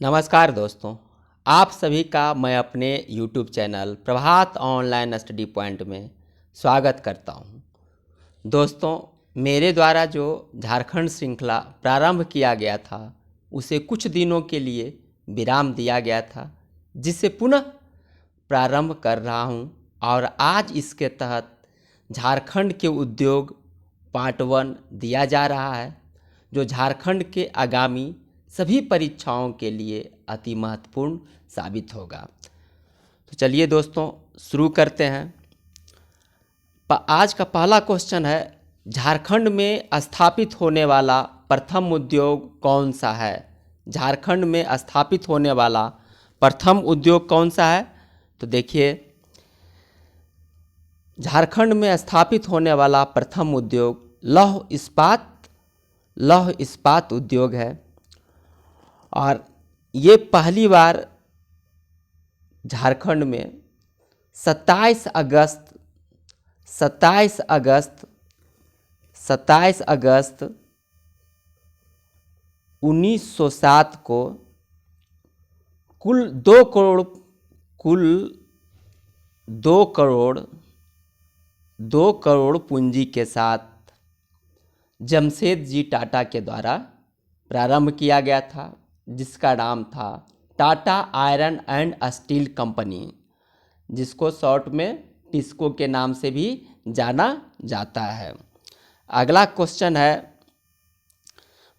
नमस्कार दोस्तों, आप सभी का मैं अपने YouTube चैनल प्रभात ऑनलाइन स्टडी पॉइंट में स्वागत करता हूं। दोस्तों, मेरे द्वारा जो झारखंड श्रृंखला प्रारंभ किया गया था उसे कुछ दिनों के लिए विराम दिया गया था, जिसे पुनः प्रारंभ कर रहा हूं और आज इसके तहत झारखंड के उद्योग पार्ट 1 दिया जा रहा है, जो झारखंड के आगामी सभी परीक्षाओं के लिए अति महत्वपूर्ण साबित होगा। तो चलिए दोस्तों शुरू करते हैं। आज का पहला क्वेश्चन है, झारखंड में स्थापित होने वाला प्रथम उद्योग कौन सा है? झारखंड में स्थापित होने वाला प्रथम उद्योग कौन सा है? तो देखिए, झारखंड में स्थापित होने वाला प्रथम उद्योग लौह इस्पात उद्योग है और ये पहली बार झारखंड में 27 अगस्त 1907 को कुल 2 करोड़ पूंजी के साथ जमशेद जी टाटा के द्वारा प्रारंभ किया गया था, जिसका नाम था Tata iron and steel company, जिसको शॉर्ट में टिस्को के नाम से भी जाना जाता है। अगला क्वेश्चन है,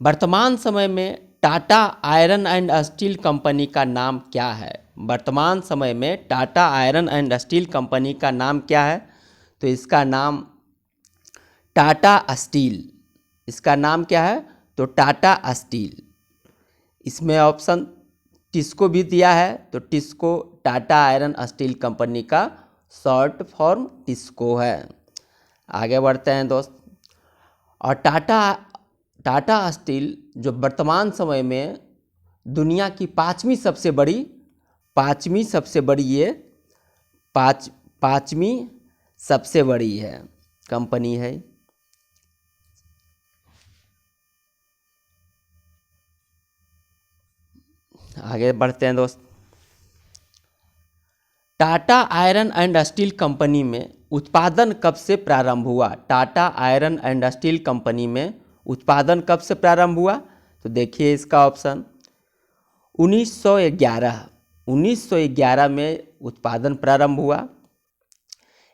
वर्तमान समय में Tata iron and steel company का नाम क्या है? वर्तमान समय में Tata iron and steel company का नाम क्या है? तो इसका नाम टाटा स्टील। इसका नाम क्या है? तो टाटा स्टील। इसमें ऑप्शन टिस्को भी दिया है, तो TISCO Tata iron steel company का शॉर्ट फॉर्म टिस्को है। आगे बढ़ते हैं दोस्त। और टाटा स्टील जो वर्तमान समय में दुनिया की पाँचवीं सबसे बड़ी है कंपनी है। आगे बढ़ते हैं दोस्त। Tata iron and steel company में उत्पादन कब से प्रारंभ हुआ? Tata iron and steel company में उत्पादन कब से प्रारंभ हुआ? तो देखिए इसका ऑप्शन 1911 में उत्पादन प्रारंभ हुआ।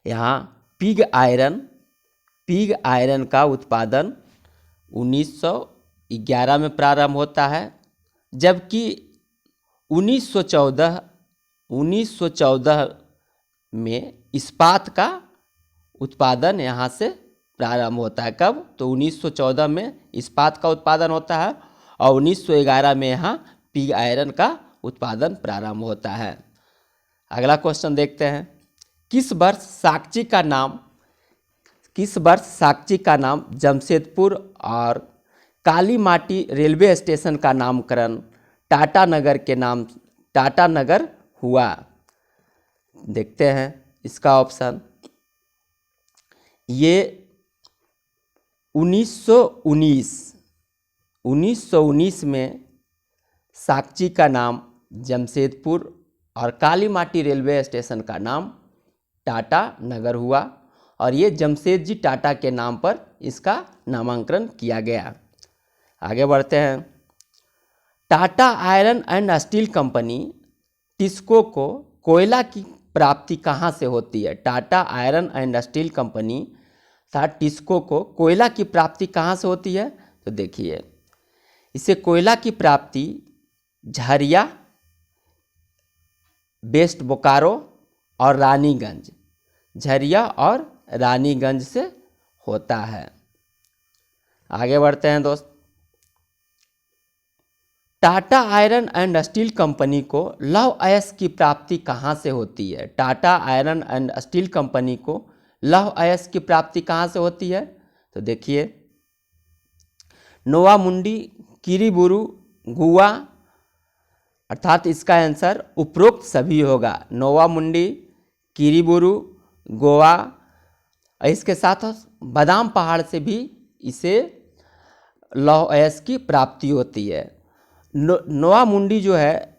यहाँ पिग आयरन का उत्पादन 1911 में प्रारंभ होता है, जबकि 1914 में इस्पात का उत्पादन यहाँ से प्रारंभ होता है। कब? तो 1914 में इस्पात का उत्पादन होता है और 1911 में यहाँ पिग आयरन का उत्पादन प्रारंभ होता है। अगला क्वेश्चन देखते हैं, किस वर्ष साक्ची का नाम जमशेदपुर और काली माटी रेलवे स्टेशन का नामकरण टाटा नगर हुआ? देखते हैं इसका ऑप्शन। ये 1919 में साक्ची का नाम जमशेदपुर और काली माटी रेलवे स्टेशन का नाम टाटा नगर हुआ और ये जमशेद जी टाटा के नाम पर इसका नामांकन किया गया। आगे बढ़ते हैं। Tata iron and steel company TISCO को कोयला की प्राप्ति कहाँ से होती है? Tata iron and steel company TISCO को कोयला की प्राप्ति कहाँ से होती है? तो देखिए, इसे कोयला की प्राप्ति झरिया, वेस्ट बोकारो और रानीगंज से होता है। आगे बढ़ते हैं दोस्त। Tata iron and steel company को लौह अयस्क की प्राप्ति कहाँ से होती है? Tata iron and steel company को लौह अयस्क की प्राप्ति कहाँ से होती है? तो देखिए, नोवामुंडी, किरीबुरू, गोवा, अर्थात इसका आंसर उपरोक्त सभी होगा। नोवामुंडी, किरीबुरू, गोवा, इसके साथ बादाम पहाड़ से भी इसे लौह अयस्क की प्राप्ति होती है। नोवा मुंडी जो है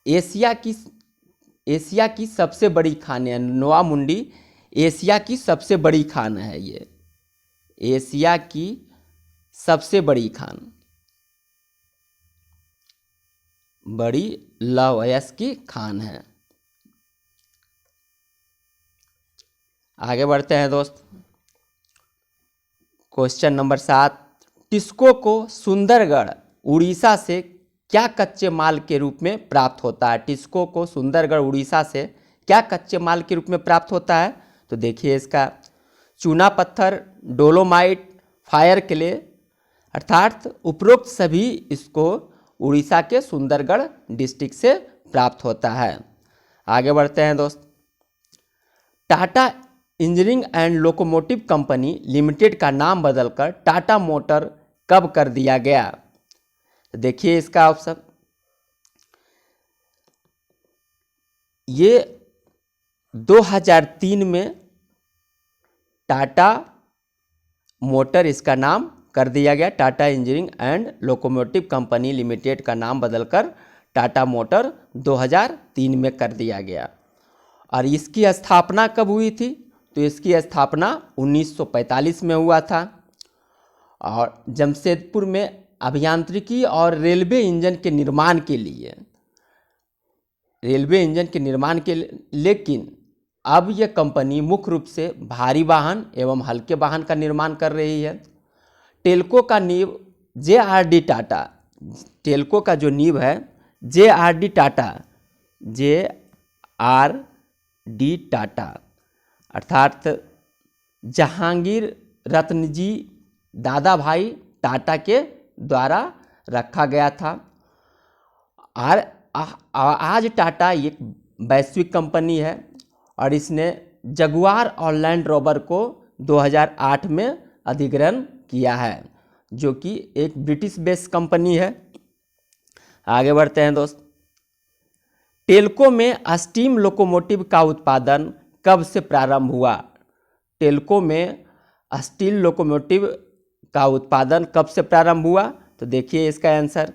एशिया की सबसे बड़ी खान है। नोवा मुंडी एशिया की सबसे बड़ी खान है। ये एशिया की सबसे बड़ी खान, बड़ी लौह की खान है। आगे बढ़ते हैं दोस्त। क्वेश्चन नंबर 7, टिस्को को सुंदरगढ़ उड़ीसा से क्या कच्चे माल के रूप में प्राप्त होता है? टिस्को को सुंदरगढ़ उड़ीसा से क्या कच्चे माल के रूप में प्राप्त होता है? तो देखिए इसका चूना पत्थर, डोलोमाइट, फायर क्ले, अर्थात उपरोक्त सभी इसको उड़ीसा के सुंदरगढ़ डिस्ट्रिक्ट से प्राप्त होता है। आगे बढ़ते हैं दोस्त। Tata engineering and locomotive company limited का नाम बदलकर टाटा मोटर कब कर दिया गया? तो देखिए इसका ऑप्शन, ये 2003 में टाटा मोटर इसका नाम कर दिया गया। Tata engineering and locomotive company limited का नाम बदलकर टाटा मोटर 2003 में कर दिया गया। और इसकी स्थापना कब हुई थी? तो इसकी स्थापना 1945 में हुआ था। और जमशेदपुर में अभियांत्रिकी और रेलवे इंजन के निर्माण के लिए, लेकिन अब यह कंपनी मुख्य रूप से भारी वाहन एवं हल्के वाहन का निर्माण कर रही है। टेल्को का नींव JRD टाटा, टेल्को का जो नींव है JRD टाटा अर्थात जहांगीर रत्नजी दादा भाई टाटा के द्वारा रखा गया था। और आज टाटा एक वैश्विक कंपनी है और इसने जगुआर और लैंड रोवर को 2008 में अधिग्रहण किया है, जो कि एक ब्रिटिश बेस्ड कंपनी है। आगे बढ़ते हैं दोस्त। टेल्को में स्टीम लोकोमोटिव का उत्पादन कब से प्रारंभ हुआ? टेल्को में स्टील लोकोमोटिव का उत्पादन कब से प्रारंभ हुआ? तो देखिए इसका आंसर,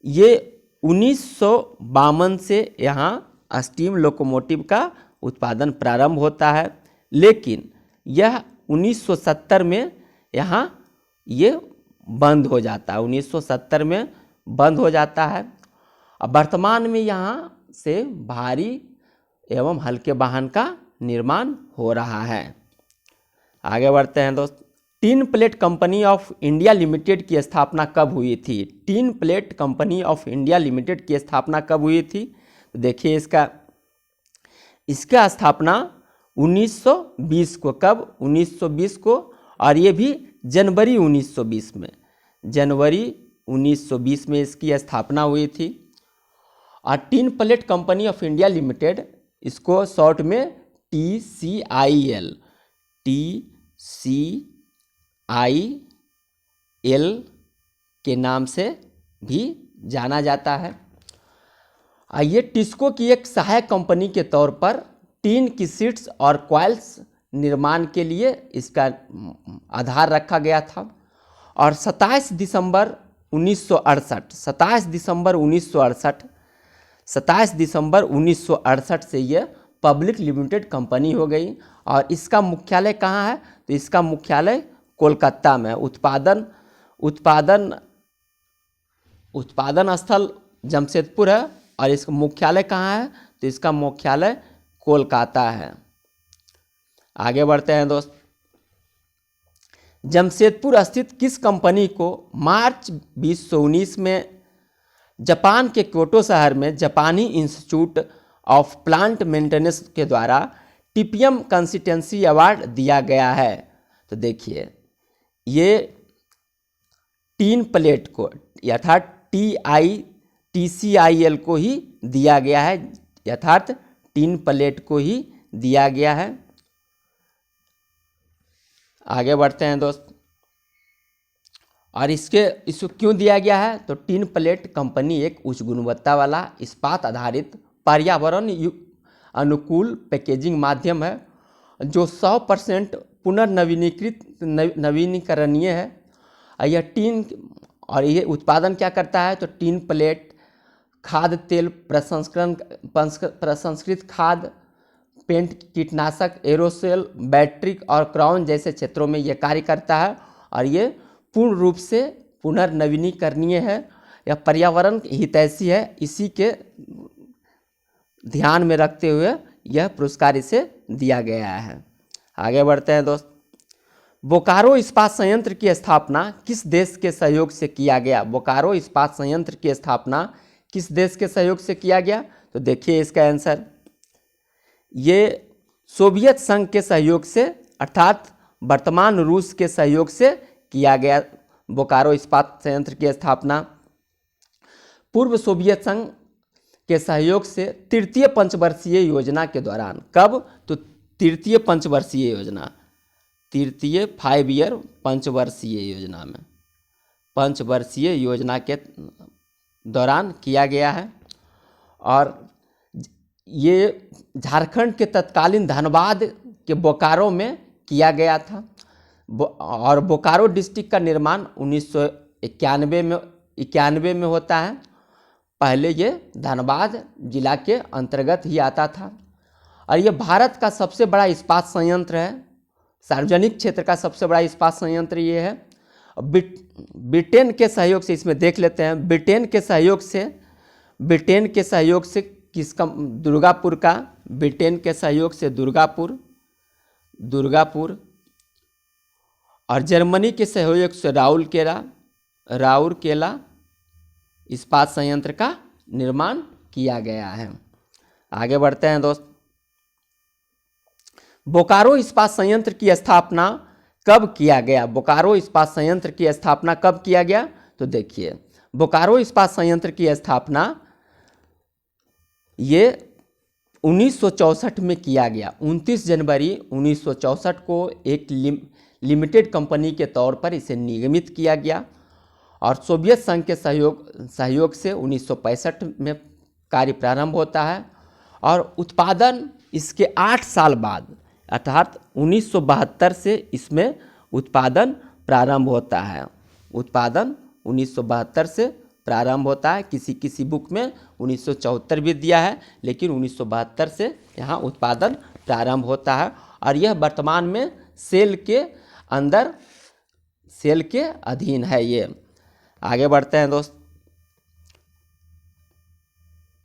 ये 1952 से यहाँ स्टीम लोकोमोटिव का उत्पादन प्रारंभ होता है, लेकिन यह 1970 में यहाँ ये बंद हो जाता है। 1970 में बंद हो जाता है। अब वर्तमान में यहाँ से भारी एवं हल्के वाहन का निर्माण हो रहा है। आगे बढ़ते हैं दोस्त। Tin plate company of India limited की स्थापना कब हुई थी? Tin plate company of India limited की स्थापना कब हुई थी? तो देखिए इसका स्थापना 1920 को, कब? 1920 को, और ये भी जनवरी 1920 में, जनवरी 1920 में इसकी स्थापना हुई थी। और tin plate company of India limited, इसको शॉर्ट में TCIL के नाम से भी जाना जाता है। ये टिस्को की एक सहायक कंपनी के तौर पर टीन की शीट्स और कॉइल्स निर्माण के लिए इसका आधार रखा गया था। और 27 दिसंबर 1968 से यह पब्लिक लिमिटेड कंपनी हो गई। और इसका मुख्यालय कहाँ है? तो इसका मुख्यालय कोलकाता में। उत्पादन स्थल जमशेदपुर है और इसका मुख्यालय कहाँ है? तो इसका मुख्यालय कोलकाता है। आगे बढ़ते हैं दोस्त। जमशेदपुर स्थित किस कंपनी को मार्च 2019 में जापान के क्योटो शहर में जापानी इंस्टीट्यूट ऑफ प्लांट मेंटेनेंस के द्वारा टीपीएम कंसिस्टेंसी अवार्ड दिया गया है? तो देखिए, ये टीन प्लेट को अर्थात TCIL को ही दिया गया है, अर्थात टीन प्लेट को ही दिया गया है। आगे बढ़ते हैं दोस्त। और इसको क्यों दिया गया है? तो टीन प्लेट कंपनी एक उच्च गुणवत्ता वाला इस्पात आधारित पर्यावरण अनुकूल पैकेजिंग माध्यम है जो 100% पुनर्नवीनीकरणीय है। यह टीन और ये उत्पादन क्या करता है, तो टीन प्लेट, खाद्य तेल प्रसंस्कृत खाद्य, पेंट, कीटनाशक, एरोसोल, बैटरी और क्राउन जैसे क्षेत्रों में ये कार्य करता है। और ये पूर्ण रूप से पुनर्नवीनीकरणीय है, यह पर्यावरण हितैषी है। इसी के ध्यान में रखते हुए यह पुरस्कार इसे दिया गया है। आगे बढ़ते हैं दोस्त। बोकारो इस्पात संयंत्र की स्थापना किस देश के सहयोग से किया गया? बोकारो इस्पात संयंत्र की स्थापना किस देश के सहयोग से किया गया? तो देखिए इसका आंसर, ये सोवियत संघ के सहयोग से, अर्थात वर्तमान रूस के सहयोग से किया गया। बोकारो इस्पात संयंत्र की स्थापना पूर्व सोवियत संघ के सहयोग से तृतीय पंचवर्षीय योजना के दौरान, कब? तो तृतीय पंचवर्षीय योजना, तृतीय 5 ईयर पंचवर्षीय योजना में, पंचवर्षीय योजना के दौरान किया गया है। और ये झारखंड के तत्कालीन धनबाद के बोकारो में किया गया था। और बोकारो डिस्ट्रिक्ट का निर्माण 1991 में होता है। पहले ये धनबाद जिला के अंतर्गत ही आता था। और ये भारत का सबसे बड़ा इस्पात संयंत्र है, सार्वजनिक क्षेत्र का सबसे बड़ा इस्पात संयंत्र ये है। ब्रिटेन के सहयोग से, इसमें देख लेते हैं, ब्रिटेन के सहयोग से किसका? दुर्गापुर का, ब्रिटेन के सहयोग से दुर्गापुर और जर्मनी के सहयोग से राउरकेला इस्पात संयंत्र का निर्माण किया गया है। आगे बढ़ते हैं दोस्त। बोकारो इस्पात संयंत्र की स्थापना कब किया गया? बोकारो इस्पात संयंत्र की स्थापना कब किया गया? तो देखिए, बोकारो इस्पात संयंत्र की स्थापना ये 1964 में किया गया। 29 जनवरी 1964 को एक लिमिटेड कंपनी के तौर पर इसे निगमित किया गया। और सोवियत संघ के सहयोग से 1965 में कार्य प्रारंभ होता है। और उत्पादन इसके 8 साल बाद, अर्थात 1972 से इसमें उत्पादन प्रारंभ होता है। उत्पादन 1972 से प्रारंभ होता है। किसी बुक में 1974 भी दिया है, लेकिन 1972 से यहाँ उत्पादन प्रारंभ होता है। और यह वर्तमान में सेल के अधीन है ये। आगे बढ़ते हैं दोस्त।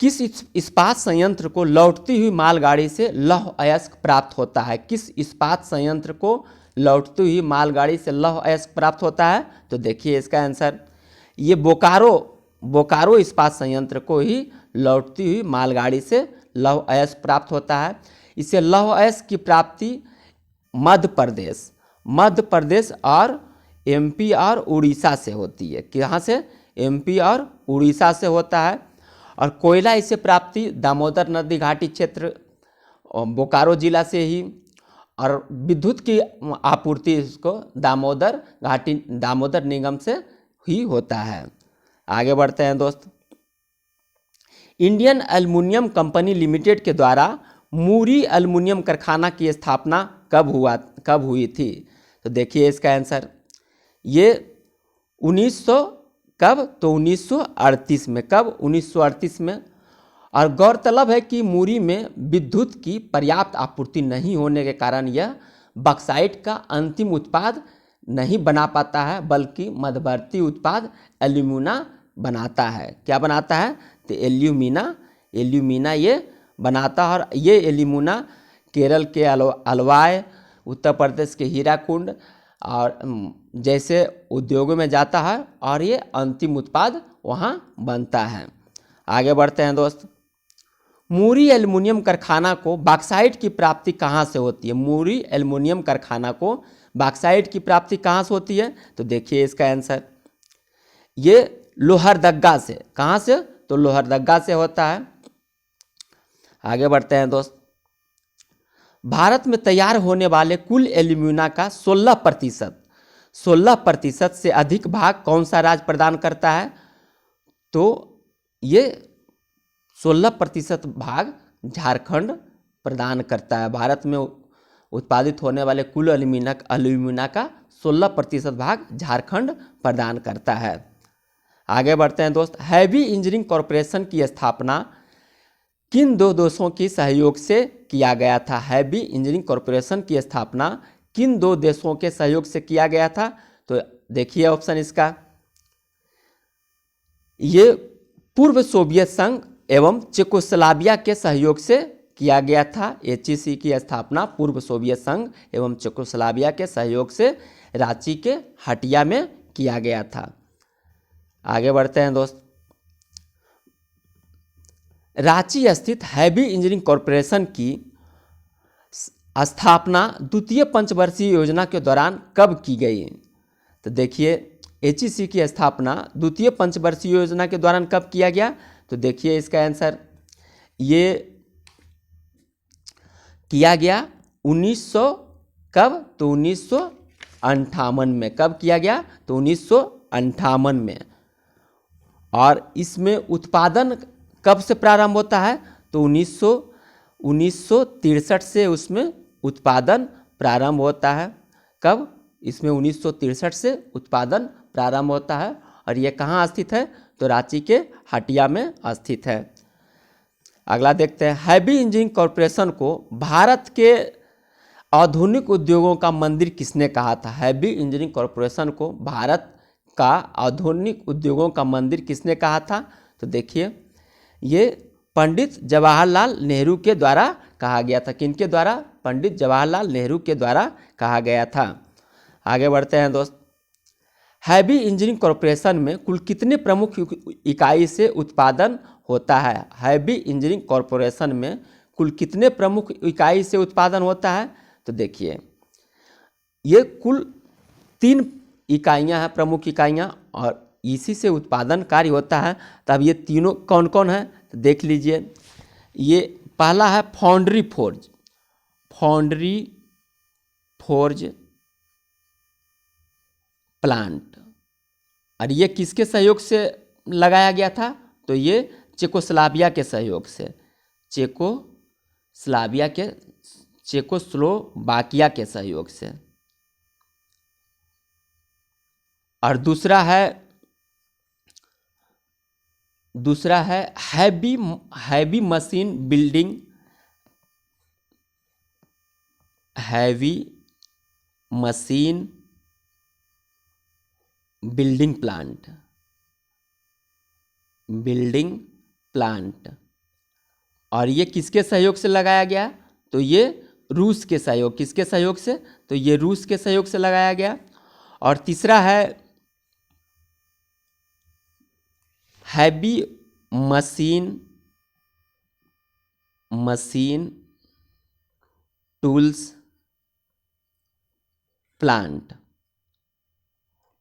किस इस्पात संयंत्र को लौटती हुई मालगाड़ी से लौह अयस्क प्राप्त होता है? किस इस्पात संयंत्र को लौटती हुई मालगाड़ी से लौह अयस्क प्राप्त होता है? तो देखिए इसका आंसर, ये बोकारो इस्पात संयंत्र को ही लौटती हुई मालगाड़ी से लौह अयस्क प्राप्त होता है। इसे लौह अयस्क की प्राप्ति मध्य प्रदेश और एमपी और उड़ीसा से होती है। कहाँ से? एमपी और उड़ीसा से होता है। और कोयला इसे प्राप्ति दामोदर नदी घाटी क्षेत्र बोकारो जिला से ही। और विद्युत की आपूर्ति इसको दामोदर निगम से ही होता है। आगे बढ़ते हैं दोस्त। इंडियन एल्युमिनियम कंपनी लिमिटेड के द्वारा मुरी एल्युमिनियम कारखाना की स्थापना कब हुई थी? तो देखिए इसका आंसर, ये 1938 में। कब? 1938 में। और गौरतलब है कि मुरी में विद्युत की पर्याप्त आपूर्ति नहीं होने के कारण यह बॉक्साइट का अंतिम उत्पाद नहीं बना पाता है, बल्कि मध्यवर्ती उत्पाद एल्यूमिना बनाता है। क्या बनाता है? तो एल्यूमिना ये बनाता है। और ये एल्यूमिना केरल के अलवाय, उत्तर प्रदेश के हीराकुंड और जैसे उद्योगों में जाता है और ये अंतिम उत्पाद वहाँ बनता है। आगे बढ़ते हैं दोस्त। मुरी एल्युमिनियम कारखाना को बॉक्साइट की प्राप्ति कहाँ से होती है? मुरी एल्युमिनियम कारखाना को बॉक्साइट की प्राप्ति कहाँ से होती है? तो देखिए इसका आंसर, ये लोहरदगा से। कहाँ से? तो लोहरदगा से होता है। आगे बढ़ते हैं दोस्त। भारत में तैयार होने वाले कुल एल्यूमिना का 16% से अधिक भाग कौन सा राज्य प्रदान करता है? तो ये 16% भाग झारखंड प्रदान करता है। भारत में उत्पादित होने वाले कुल एल्यूमिना का 16% भाग झारखंड प्रदान करता है। आगे बढ़ते हैं दोस्त। हैवी इंजीनियरिंग कॉरपोरेशन की स्थापना किन दो देशों की सहयोग से किया गया था? हैवी इंजीनियरिंग कॉरपोरेशन की स्थापना किन दो देशों के सहयोग से किया गया था? तो देखिए ऑप्शन इसका, ये पूर्व सोवियत संघ एवं चेकोस्लोवाकिया के सहयोग से किया गया था। एचईसी की स्थापना पूर्व सोवियत संघ एवं चेकोस्लोवाकिया के सहयोग से रांची के हटिया में किया गया था। आगे बढ़ते हैं दोस्त। रांची स्थित हैवी इंजीनियरिंग कॉरपोरेशन की स्थापना द्वितीय पंचवर्षीय योजना के दौरान कब की गई? तो देखिए एचईसी की स्थापना द्वितीय पंचवर्षीय योजना के दौरान कब किया गया? तो देखिए इसका आंसर, ये किया गया 1900 कब? तो 1958 में। कब किया गया? तो 1958 में। और इसमें उत्पादन कब से प्रारंभ होता है? तो 1963 से उसमें उत्पादन प्रारंभ होता है। कब? इसमें 1963 से उत्पादन प्रारंभ होता है। और ये कहाँ स्थित है? तो रांची के हटिया में स्थित है। अगला देखते हैं। हैवी इंजीनियरिंग कॉरपोरेशन को भारत के आधुनिक उद्योगों का मंदिर किसने कहा था? हैवी इंजीनियरिंग कॉरपोरेशन को भारत का आधुनिक उद्योगों का मंदिर किसने कहा था? तो देखिए ये पंडित जवाहरलाल नेहरू के द्वारा कहा गया था। किनके द्वारा? पंडित जवाहरलाल नेहरू के द्वारा कहा गया था। आगे बढ़ते हैं दोस्त। हैवी इंजीनियरिंग कॉरपोरेशन में कुल कितने प्रमुख इकाई से उत्पादन होता है? हैवी इंजीनियरिंग कॉरपोरेशन में कुल कितने प्रमुख इकाई से उत्पादन होता है? तो देखिए ये कुल 3 इकाइयाँ हैं, प्रमुख इकाइयाँ, और इसी से उत्पादन कार्य होता है। तब ये तीनों कौन कौन है? तो देख लीजिए। ये पहला है foundry forge, foundry forge plant. और ये किसके सहयोग से लगाया गया था? तो ये चेकोस्लोवाकिया के सहयोग से, चेकोस्लोवाकिया के सहयोग से। और दूसरा है heavy machine building, heavy machine building plant. और ये किसके सहयोग से लगाया गया? तो ये रूस के सहयोग, किसके सहयोग से? तो ये रूस के सहयोग से लगाया गया। और तीसरा है हैवी मशीन टूल्स प्लांट।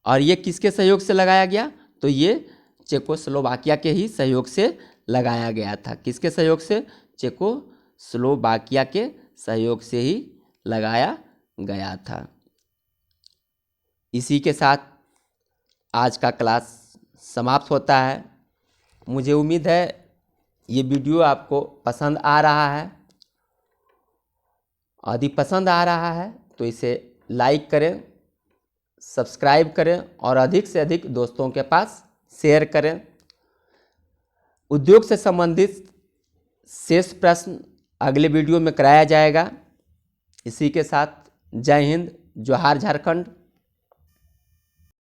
और ये किसके सहयोग से लगाया गया? तो ये चेकोस्लोवाकिया के ही सहयोग से लगाया गया था। किसके सहयोग से? चेकोस्लोवाकिया के सहयोग से ही लगाया गया था। इसी के साथ आज का क्लास समाप्त होता है। मुझे उम्मीद है ये वीडियो आपको पसंद आ रहा है। यदि पसंद आ रहा है तो इसे लाइक करें, सब्सक्राइब करें और अधिक से अधिक दोस्तों के पास शेयर करें। उद्योग से संबंधित शेष प्रश्न अगले वीडियो में कराया जाएगा। इसी के साथ जय हिंद, जोहार झारखंड।